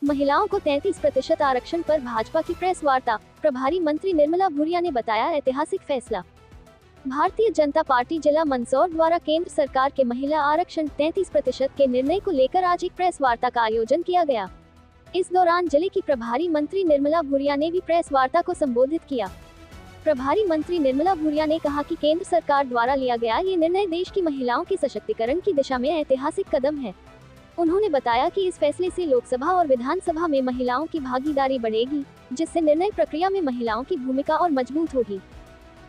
महिलाओं को 33% आरक्षण पर भाजपा की प्रेस वार्ता। प्रभारी मंत्री निर्मला भूरिया ने बताया ऐतिहासिक फैसला। भारतीय जनता पार्टी जिला मंदसौर द्वारा केंद्र सरकार के महिला आरक्षण 33% के निर्णय को लेकर आज एक प्रेस वार्ता का आयोजन किया गया। इस दौरान जिले की प्रभारी मंत्री निर्मला भूरिया ने भी प्रेस वार्ता को संबोधित किया। प्रभारी मंत्री निर्मला भूरिया ने कहा कि केंद्र सरकार द्वारा लिया गया ये निर्णय देश की महिलाओं के सशक्तिकरण की दिशा में ऐतिहासिक कदम है। उन्होंने बताया कि इस फैसले से लोकसभा और विधानसभा में महिलाओं की भागीदारी बढ़ेगी, जिससे निर्णय प्रक्रिया में महिलाओं की भूमिका और मजबूत होगी।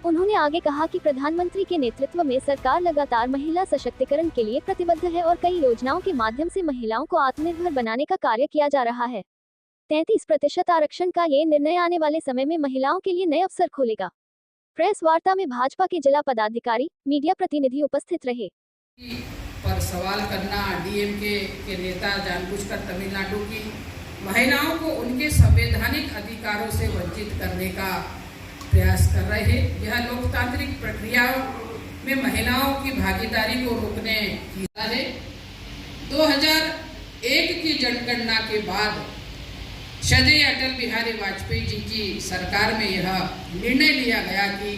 उन्होंने आगे कहा कि प्रधानमंत्री के नेतृत्व में सरकार लगातार महिला सशक्तिकरण के लिए प्रतिबद्ध है और कई योजनाओं के माध्यम से महिलाओं को आत्मनिर्भर बनाने का कार्य किया जा रहा है। 33% आरक्षण का ये निर्णय आने वाले समय में महिलाओं के लिए नए अवसर खोलेगा। प्रेस वार्ता में भाजपा के जिला पदाधिकारी, मीडिया प्रतिनिधि उपस्थित रहे। पर सवाल करना, डीएमके के नेता जानबूझकर तमिलनाडु की महिलाओं को उनके संवैधानिक अधिकारों से वंचित करने का प्रयास कर रहे हैं। यह लोकतांत्रिक प्रक्रिया में महिलाओं की भागीदारी को रोकने की है। 2001 की जनगणना के बाद श्रद्धेय अटल बिहारी वाजपेयी जी की सरकार में यह निर्णय लिया गया कि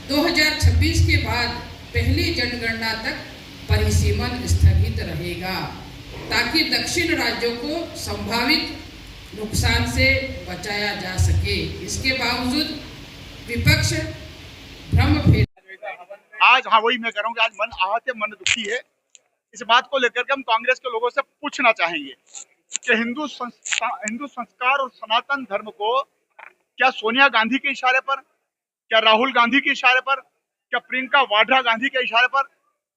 2026 के बाद पहली जनगणना तक परिसीमन स्थगित रहेगा, ताकि दक्षिण राज्यों को संभावित नुकसान से बचाया जा सके। इसके बावजूद विपक्ष भ्रम फैला। आज वही मैं कह रहा हूँ कि आज मन आहत है, मन दुखी है। इस बात को लेकर के हम कांग्रेस के लोगों से पूछना चाहेंगे कि हिंदू संस्कार और सनातन धर्म को क्या सोनिया गांधी के इशारे पर, क्या राहुल गांधी के इशारे पर, क्या प्रियंका वाड्रा गांधी के इशारे पर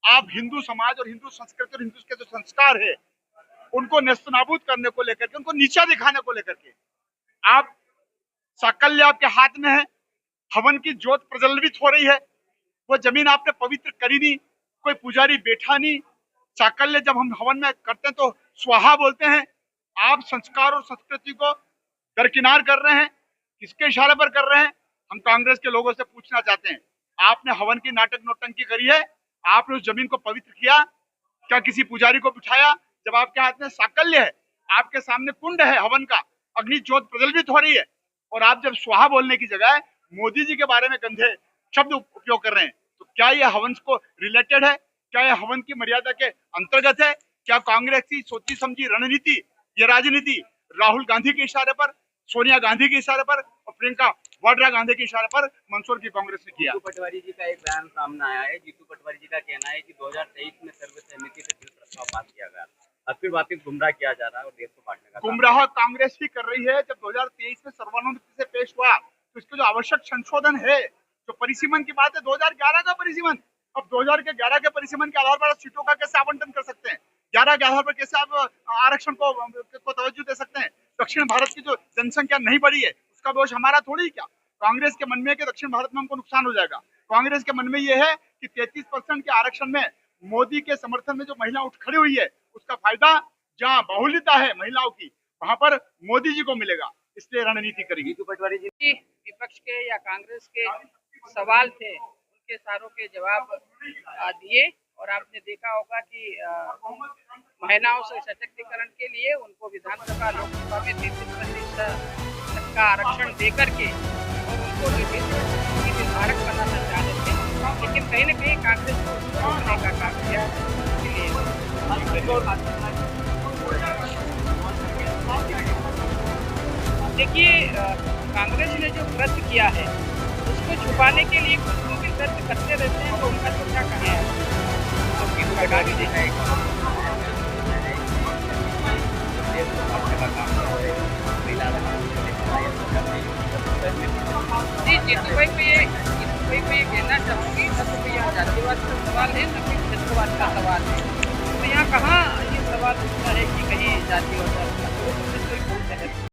आप हिंदू समाज और हिंदू संस्कृति और हिंदू के जो संस्कार है उनको नेस्तनाबूद करने को लेकर के, उनको नीचा दिखाने को लेकर के आप साकल्य आपके हाथ में है, हवन की ज्योत प्रज्वलित हो रही है, वो जमीन आपने पवित्र करी नहीं, कोई पुजारी बैठा नहीं। साकल्य जब हम हवन में करते हैं तो स्वाहा बोलते हैं। आप संस्कार और संस्कृति को दरकिनार कर रहे हैं, किसके इशारे पर कर रहे हैं? हम कांग्रेस के लोगों से पूछना चाहते हैं। आपने हवन की नाटक नौटंकी करी है, आपने उस जमीन को पवित्र किया, क्या किसी पुजारी को बिठाया? जब आपके हाथ में साकल्य है, आपके सामने कुंड है हवन का, अग्नि ज्योत प्रज्वलित हो रही है, और आप जब स्वाहा बोलने की जगह मोदी जी के बारे में गंदे शब्द उपयोग कर रहे हैं, तो क्या यह हवन को रिलेटेड है? क्या यह हवन की मर्यादा के अंतर्गत है? क्या कांग्रेस की सोची समझी रणनीति, ये राजनीति राहुल गांधी के इशारे पर, सोनिया गांधी के इशारे पर और प्रियंका वाड्रा गांधी के इशारे पर मंदसौर की कांग्रेस ने किया? जीतू पटवारी जी का एक बयान सामने आया है। जीतू पटवारी जी का कहना है कि 2023 में सर्वसहमति से बिल प्रस्ताव पास किया गया, अब फिर वापिस गुमराह किया जा रहा है और देश को बांटने का गुमराह कांग्रेस ही कर रही है। जब 2023 में सर्वानुमति से पेश हुआ तो इसके जो आवश्यक संशोधन है, जो परिसीमन की बात है 2011 का परिसीमन, अब 2011 के परिसीमन के आधार पर सीटों का कैसे आवंटन कर सकते हैं? 11 के आधार पर कैसे आप आरक्षण को तवज्जो दे सकते हैं? दक्षिण भारत की जो जनसंख्या नहीं बढ़ी है उसका दोष हमारा थोड़ी। क्या कांग्रेस के मन में कि दक्षिण भारत में हमको नुकसान हो जाएगा? कांग्रेस के मन में यह है कि 33% के आरक्षण में मोदी के समर्थन में जो महिला उठ खड़ी हुई है उसका फायदा जहाँ बहुल्यता है महिलाओं की वहां पर मोदी जी को मिलेगा, इसलिए रणनीति करेगी। जीतू पटवारी जी विपक्ष के या कांग्रेस के सवाल थे, उनके सारों के जवाब दिए, और आपने देखा होगा कि महिलाओं से सशक्तिकरण के लिए उनको विधानसभा लोकसभा में 33% का आरक्षण देकर के और उनको निर्धारक बनाना चाहते थे, लेकिन कहीं न कहीं कांग्रेस को रोकने का काम किया। देखिए, कांग्रेस ने जो कृत्य किया है उसको छुपाने के लिए कुछ लोग कृत्य करते रहते हैं, तो उनका चर्चा कहाँ है? जी, जीतू भाई को ये कहना चाहूँगी, न तो यहाँ जातिवाद का सवाल है, न फिर क्षेत्रवाद का सवाल है। तो यहाँ कहाँ ये सवाल उठता है कि कहीं जातिवाद